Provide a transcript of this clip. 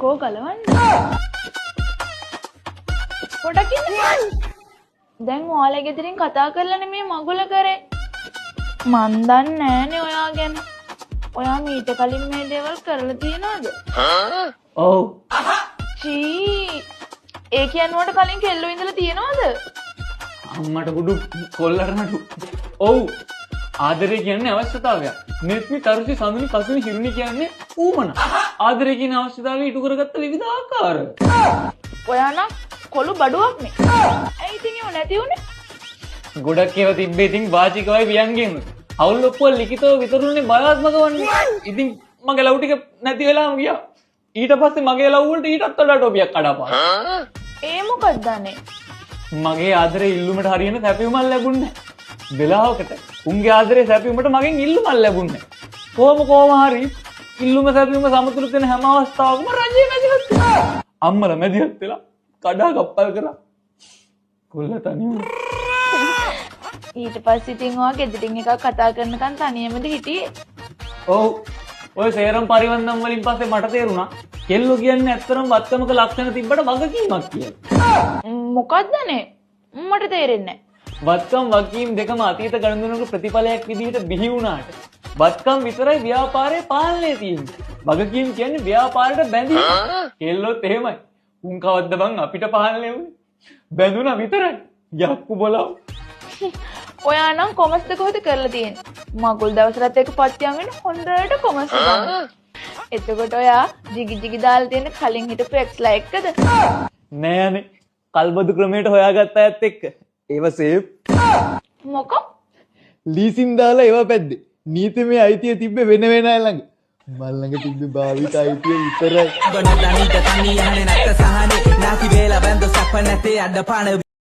කෝ ගලවන්නේ? පොඩක් ඉන්න. දැන් ඔයාලා ගෙදරින් කතා කරලා නෙමෙයි මගුල කරේ. මන් දන්නේ නෑනේ ඔයා ගැන. ඔයා මීට කලින් මේ දේවල් කරලා තියනවද? ඔව්. චී. ඒ කියනවට කලින් කෙල්ලෝ ඉඳලා තියනවද? අම්මට කුඩු කොල්ලට නඩු. ඔව්. ආදරය කියන්නේ අවශ්‍යතාවයක්. මෙත්මි තරුසි සඳුනි කසුනි හිරුනි කියන්නේ ඌමන. ආදරය කියන අවශ්‍යතාවය ඉටු කරගත්ත විවිධ ආකාර. ඔයා නම් කොළු බඩුවක් නේ. ඇයි ඉතින් ඒව නැති උනේ? ගොඩක් ඒවා තිබ්බේ ඉතින් වාචිකවයි වියන්ගෙම. අවුල් ඔක්කොම ලිඛිතව විතරුනේ බලාත්මක වන්නේ. ඉතින් මගේ ලව් ටික නැති වෙලාම ගියා. ඊට පස්සේ මගේ ලව් වලට ඊටත් වඩා ටොපියක් කඩපාන. ඒ මොකක්ද අනේ? මගේ ආදරේ ඉල්ලුමට හරියන සැපයුමක් ලැබුණේ නැහැ. වෙලාවකට උන්ගේ ආදරේ සැපයුමට මගෙන් ඉල්ලුමක් ලැබුණේ නැහැ. කොහොම හරි ඉල්ලුම සැපයුම සමතුලිත වෙන හැම අවස්ථාවකම රජේ මැදිහත් වෙලා. අම්මලා මැදිහත් වෙලා කඩා කප්පල් කරා. කොල්ල තනි වුණා. ඊට පස්සේ ඉතින් ඔයා ගෙදරින් එකක් කතා කරනකන් තනියමද හිටියේ? ඔව්. ඔය සේරම පරිවන්දම් වලින් පස්සේ මට තේරුණා කෙල්ලෝ කියන්නේ ඇත්තටම වත්තමක ලක්ෂණ තිබ්බට වගකීමක් කියලා. මොකක්දනේ? මට තේරෙන්නේ නැහැ. වත්කම් වගකීම් දෙකම අතීත ගනුදෙනුක ප්‍රතිඵලයක් විදිහට බිහි වුණාට වත්කම් විතරයි ව්‍යාපාරයේ පාලනයේ තියෙන්නේ. වගකීම් කියන්නේ ව්‍යාපාරයට බැඳීම. කෙල්ලොත් එහෙමයි. උන් කවද්ද බං අපිට පාලනය වුනේ? බැඳුණා විතරයි. යක්කු බලව. ඔයා නම් කොමස්ද කොහෙද කරලා තියෙන්නේ? මගුල් දවසට එක පත්තියන් වෙන හොඳට කොමස් ගන්න. එතකොට ඔයා ජිගි ජිගි දාලා තියෙන කලින් හිටපු එක්ස්ලා එක්කද? නෑනේ. කල්බදු ක්‍රමයට හොයාගත්ත අයත් එක්ක. ඒව සේව්. මොකක්? ලීසින් දාලා ඒව පැද්දේ. නීතිමය අයිතිය තිබ්බේ වෙන වෙන අය ළඟ. මල් ළඟ තිබ්බේ භාවිත අයිතිය විතරයි. ගොඩ දනිට තනි යන්නේ නැත්ත සහනේ. නැති වේලා බඳ සප නැතේ අඩ පාන